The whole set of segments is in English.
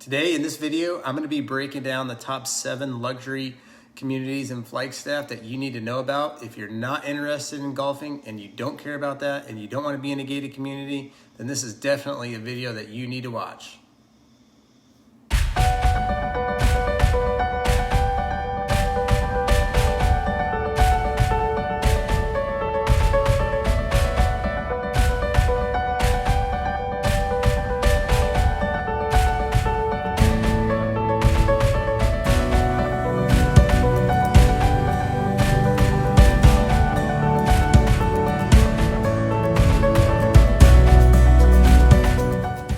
Today in this video, I'm going to be breaking down the top 7 luxury communities in Flagstaff that you need to know about. If you're not interested in golfing and you don't care about that and you don't want to be in a gated community, then this is definitely a video that you need to watch.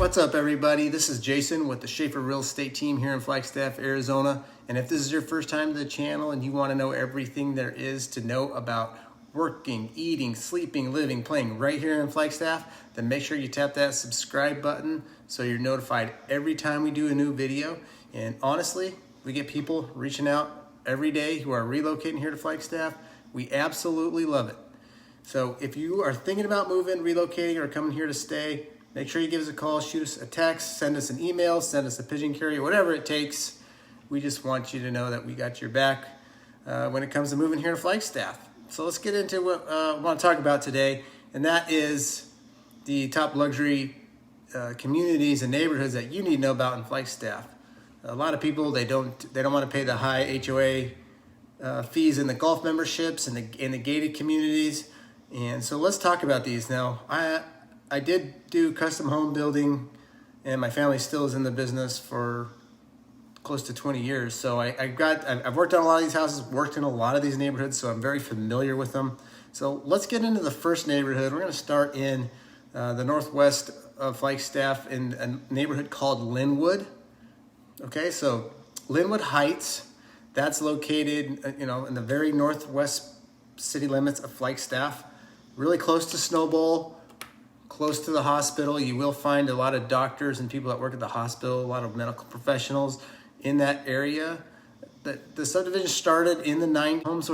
What's up, everybody? This is Jason with the Shafor real estate team here in Flagstaff, Arizona. And if this is your first time to the channel and you want to know everything there is to know about working, eating, sleeping, living, playing right here in Flagstaff, then make sure you tap that subscribe button so you're notified every time we do a new video. And honestly, we get people reaching out every day who are relocating here to Flagstaff. We absolutely love it. So if you are thinking about moving, relocating, or coming here to stay, make sure you give us a call, shoot us a text, send us an email, send us a pigeon carrier, whatever it takes. We just want you to know that we got your back when it comes to moving here to Flagstaff. So let's get into what I want to talk about today, and that is the top luxury communities and neighborhoods that you need to know about in Flagstaff. A lot of people, they don't want to pay the high HOA fees in the golf memberships and in the gated communities. And so let's talk about these now. I did do custom home building, and my family still is in the business for close to 20 years. So I've worked on a lot of these houses, worked in a lot of these neighborhoods, so I'm very familiar with them. So let's get into the first neighborhood. We're going to start in the northwest of Flagstaff in a neighborhood called Linwood. Okay, so Linwood Heights, that's located, in the very northwest city limits of Flagstaff, really close to Snowball, close to the hospital. You will find a lot of doctors and people that work at the hospital, a lot of medical professionals in that area. The subdivision started in the 90s.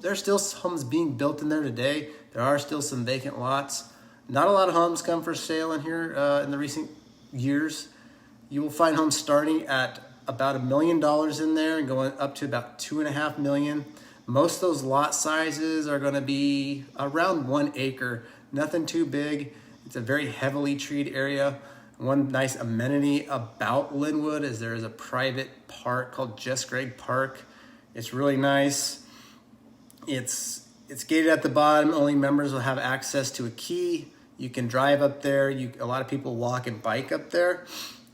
There's still homes being built in there today. There are still some vacant lots. Not a lot of homes come for sale in here in the recent years. You will find homes starting at about $1 million in there and going up to about $2.5 million. Most of those lot sizes are going to be around 1 acre. Nothing too big. It's a very heavily treed area. One nice amenity about Linwood is there is a private park called Jess Gregg Park. It's really nice. It's gated at the bottom. Only members will have access to a key. You can drive up there. A lot of people walk and bike up there.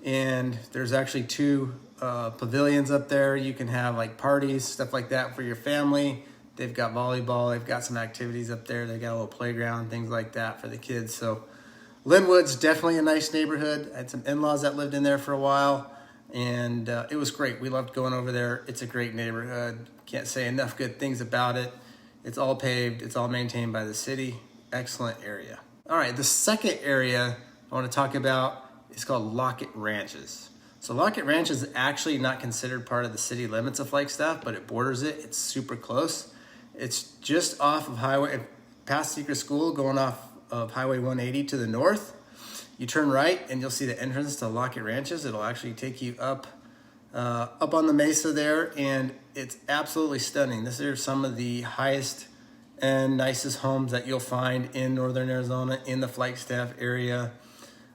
And there's actually 2 pavilions up there. You can have like parties, stuff like that for your family. They've got volleyball. They've got some activities up there. They got a little playground, things like that for the kids. So Linwood's definitely a nice neighborhood. I had some in-laws that lived in there for a while, and it was great. We loved going over there. It's a great neighborhood. Can't say enough good things about it. It's all paved. It's all maintained by the city. Excellent area. All right, the second area I want to talk about is called Lockett Ranches. So Lockett Ranch is actually not considered part of the city limits of Flagstaff, but it borders it. It's super close. It's just off of past Secret School, going off of Highway 180 to the north. You turn right and you'll see the entrance to Lockett Ranches. It'll actually take you up on the mesa there, and it's absolutely stunning. These are some of the highest and nicest homes that you'll find in northern Arizona in the Flagstaff area.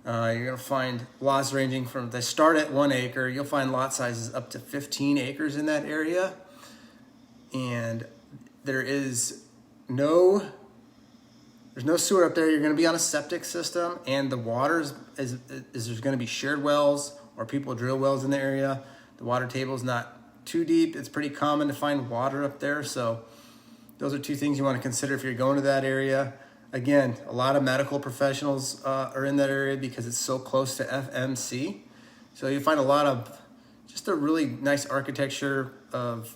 You're going to find lots ranging from, they start at 1 acre. You'll find lot sizes up to 15 acres in that area. And there's no sewer up there. You're going to be on a septic system, and the water is there's going to be shared wells, or people drill wells in the area. The water table is not too deep. It's pretty common to find water up there. So those are 2 things you want to consider if you're going to that area. Again, a lot of medical professionals are in that area because it's so close to FMC. So you find a lot of just a really nice architecture of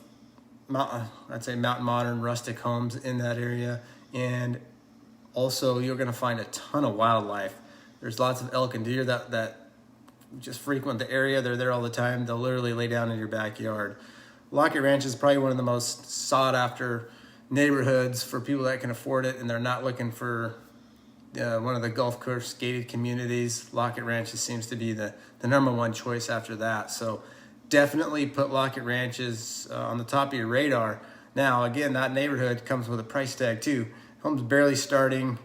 mountain modern rustic homes in that area. And also you're going to find a ton of wildlife. There's lots of elk and deer that just frequent the area. They're there all the time. They'll literally lay down in your backyard. Lockett Ranch is probably one of the most sought after neighborhoods for people that can afford it, and they're not looking for one of the golf course gated communities. Lockett Ranches seems to be the number one choice after that. So definitely put Lockett Ranches on the top of your radar. Now, again, that neighborhood comes with a price tag too. Homes barely starting.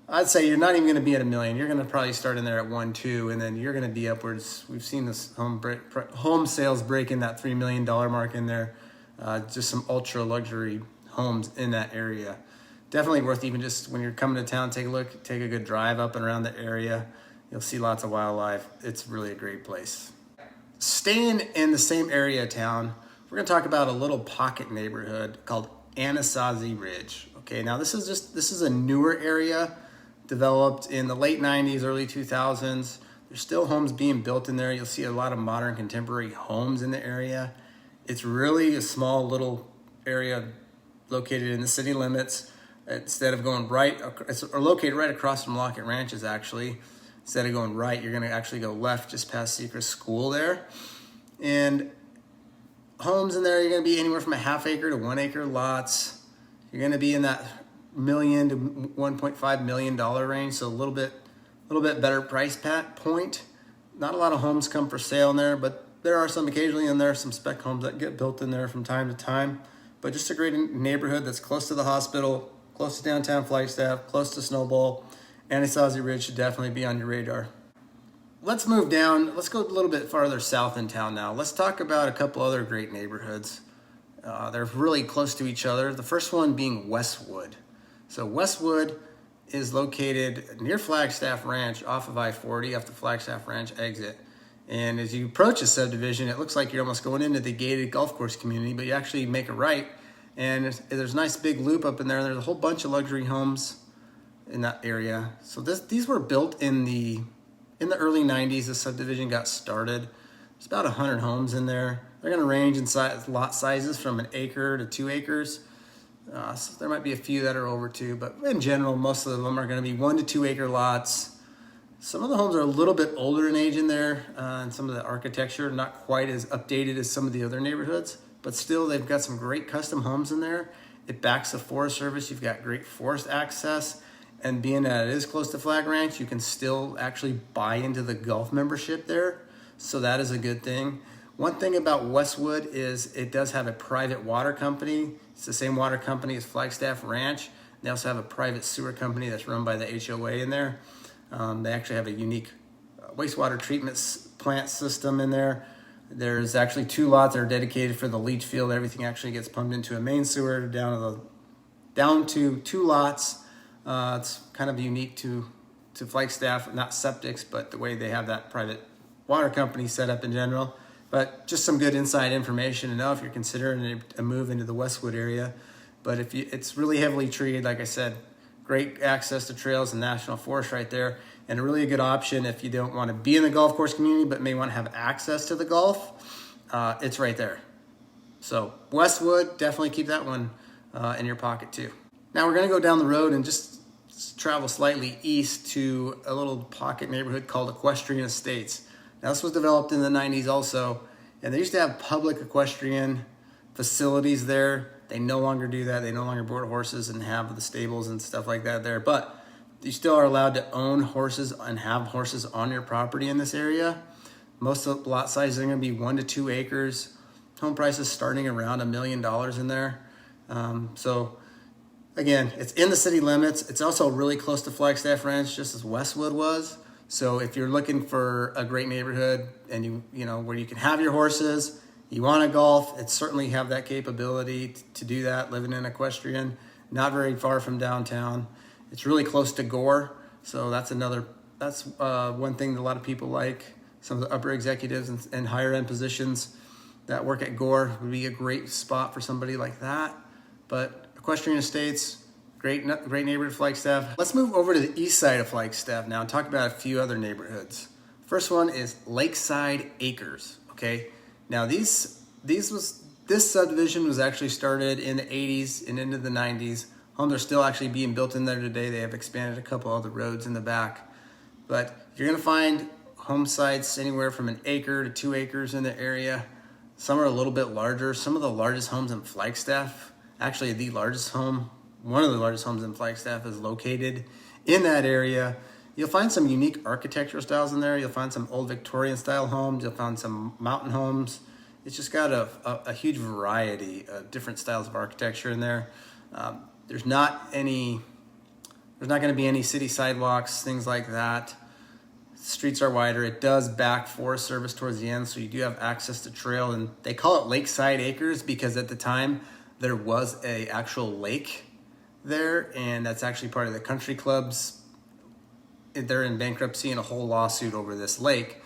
I'd say you're not even going to be at $1 million. You're going to probably start in there at 1.2, and then you're going to be upwards. We've seen this home sales breaking that $3 million mark in there. Just some ultra luxury homes in that area. Definitely worth even just when you're coming to town, take a good drive up and around the area. You'll see lots of wildlife. It's really a great place. Staying in the same area of town, we're going to talk about a little pocket neighborhood called Anasazi Ridge. Okay, now this is a newer area developed in the late 90s, early 2000s. There's still homes being built in there. You'll see a lot of modern contemporary homes in the area. It's really a small little area located in the city limits. Instead of going right, it's located right across from Lockett Ranches actually. Instead of going right, you're gonna actually go left just past Secret School there. And homes in there, you're gonna be anywhere from a ½ acre to 1 acre lots. You're gonna be in that $1 million to $1.5 million range, so a little bit better price point. Not a lot of homes come for sale in there, but there are some occasionally, and there are some spec homes that get built in there from time to time. But just a great neighborhood that's close to the hospital, close to downtown Flagstaff, close to Snowball. Anasazi Ridge should definitely be on your radar. Let's move down. Let's go a little bit farther south in town now. Let's talk about a couple other great neighborhoods. They're really close to each other. The first one being Westwood. So Westwood is located near Flagstaff Ranch off of I-40, off the Flagstaff Ranch exit. And as you approach a subdivision, it looks like you're almost going into the gated golf course community, but you actually make a right. And there's a nice big loop up in there. And there's a whole bunch of luxury homes in that area. So these were built in the early 90s. The subdivision got started. There's about 100 homes in there. They're going to range in lot sizes from 1 acre to 2 acres. So there might be a few that are over 2, but in general, most of them are going to be 1 to 2 acre lots. Some of the homes are a little bit older in age in there, and some of the architecture not quite as updated as some of the other neighborhoods, but still they've got some great custom homes in there. It backs the Forest Service. You've got great forest access, and being that it is close to Flag Ranch, you can still actually buy into the golf membership there, so that is a good thing. One thing about Westwood is it does have a private water company. It's the same water company as Flagstaff Ranch. They also have a private sewer company that's run by the HOA in there. They actually have a unique wastewater treatment plant system in there. There's actually 2 lots that are dedicated for the leach field. Everything actually gets pumped into a main sewer down to 2 lots. It's kind of unique to Flagstaff, not septics, but the way they have that private water company set up in general. But just some good inside information to know if you're considering a move into the Westwood area. But it's really heavily treated, like I said, great access to trails and national forest right there, and a really good option if you don't want to be in the golf course community but may want to have access to the golf. It's right there. So Westwood, definitely keep that one in your pocket too. Now we're going to go down the road and just travel slightly east to a little pocket neighborhood called Equestrian Estates. Now this was developed in the 90s also, and they used to have public equestrian facilities there. They no longer do that. They no longer board horses and have the stables and stuff like that there, but you still are allowed to own horses and have horses on your property in this area. Most of the lot sizes are going to be 1 to 2 acres. Home prices starting around $1 million in there. So again, it's in the city limits. It's also really close to Flagstaff Ranch, just as Westwood was. So if you're looking for a great neighborhood and you know where you can have your horses, you want to golf, it certainly have that capability to do that, living in Equestrian, not very far from downtown. It's really close to Gore, so that's one thing that a lot of people like. Some of the upper executives and higher end positions that work at Gore would be a great spot for somebody like that. But Equestrian Estates, great neighborhood of Flagstaff. Let's move over to the east side of Flagstaff now and talk about a few other neighborhoods. First one is Lakeside Acres, okay? Now this subdivision was actually started in the 80s and into the 90s. Homes are still actually being built in there today. They have expanded a couple other roads in the back. But you're gonna find home sites anywhere from 1 acre to 2 acres in the area. Some are a little bit larger. Some of the largest homes in Flagstaff, actually one of the largest homes in Flagstaff is located In that area, you'll find some unique architectural styles in there. You'll find some old Victorian style homes. You'll find some mountain homes. It's just got a huge variety of different styles of architecture in there. There's not going to be any city sidewalks, things like that. Streets are wider. It does back Forest Service towards the end, so you do have access to trail. And they call it Lakeside Acres because at the time there was a actual lake there, and that's actually part of the country clubs. They're in bankruptcy and a whole lawsuit over this lake.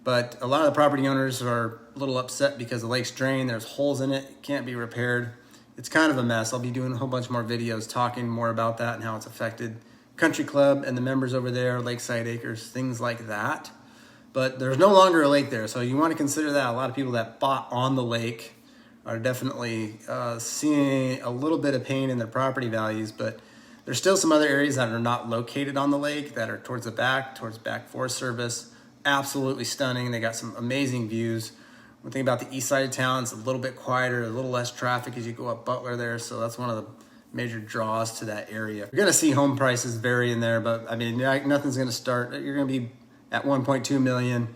But a lot of the property owners are a little upset because the lake's drained. There's holes in it. It can't be repaired. It's kind of a mess. I'll be doing a whole bunch more videos talking more about that and how it's affected country club and the members over there, Lakeside Acres, things like that. But there's no longer a lake there, so you want to consider that. A lot of people that bought on the lake are definitely seeing a little bit of pain in their property values, but there's still some other areas that are not located on the lake that are towards back Forest Service. Absolutely stunning. They got some amazing views. One thing about the east side of town, it's a little bit quieter, a little less traffic as you go up Butler there, so that's one of the major draws to that area. You're gonna see home prices vary in there, but I mean, nothing's gonna start. You're gonna be at 1.2 million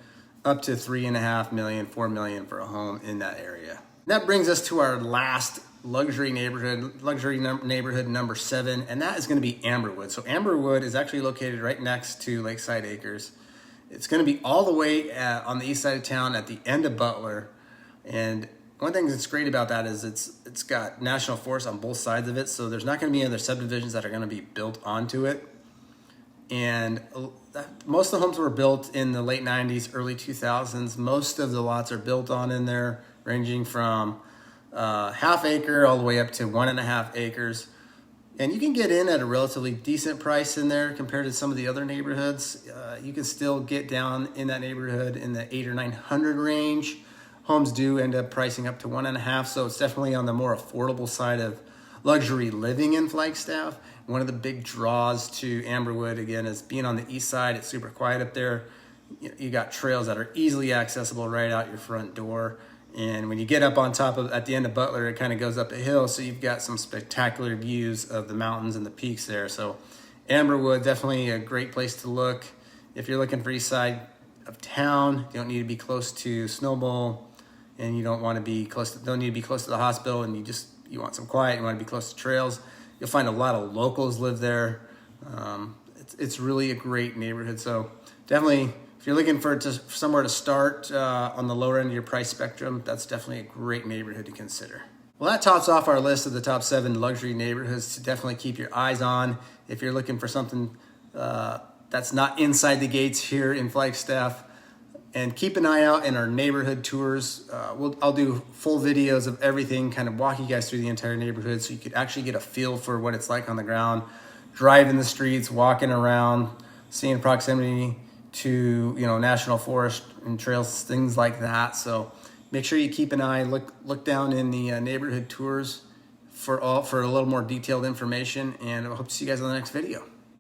up to 3.5 million, 4 million for a home in that area. That brings us to our last luxury neighborhood number 7, and that is gonna be Amberwood. So Amberwood is actually located right next to Lakeside Acres. It's gonna be all the way on the east side of town at the end of Butler. And one thing that's great about that is it's got national forest on both sides of it, so there's not gonna be any other subdivisions that are gonna be built onto it. And most of the homes were built in the late 90s, early 2000s. Most of the lots are built on in there, ranging from half acre all the way up to 1.5 acres. And you can get in at a relatively decent price in there compared to some of the other neighborhoods. You can still get down in that neighborhood in the 800 or 900 range. Homes do end up pricing up to 1.5, so it's definitely on the more affordable side of luxury living in Flagstaff. One of the big draws to Amberwood, again, is being on the east side. It's super quiet up there. You got trails that are easily accessible right out your front door. And when you get up on top of, at the end of Butler, it kind of goes up a hill, so you've got some spectacular views of the mountains and the peaks there. So Amberwood, definitely a great place to look. If you're looking for east side of town, you don't need to be close to Snowball, and you don't want to be don't need to be close to the hospital, and you want some quiet, you want to be close to trails. You'll find a lot of locals live there. It's really a great neighborhood. So definitely, if you're looking for somewhere to start on the lower end of your price spectrum, that's definitely a great neighborhood to consider. Well, that tops off our list of the top 7 luxury neighborhoods to definitely keep your eyes on if you're looking for something that's not inside the gates here in Flagstaff. And keep an eye out in our neighborhood tours. I'll do full videos of everything, kind of walk you guys through the entire neighborhood so you could actually get a feel for what it's like on the ground, driving the streets, walking around, seeing proximity to national forest and trails, things like that. So make sure you keep an eye, look down in the neighborhood tours for a little more detailed information, and I hope to see you guys on the next video.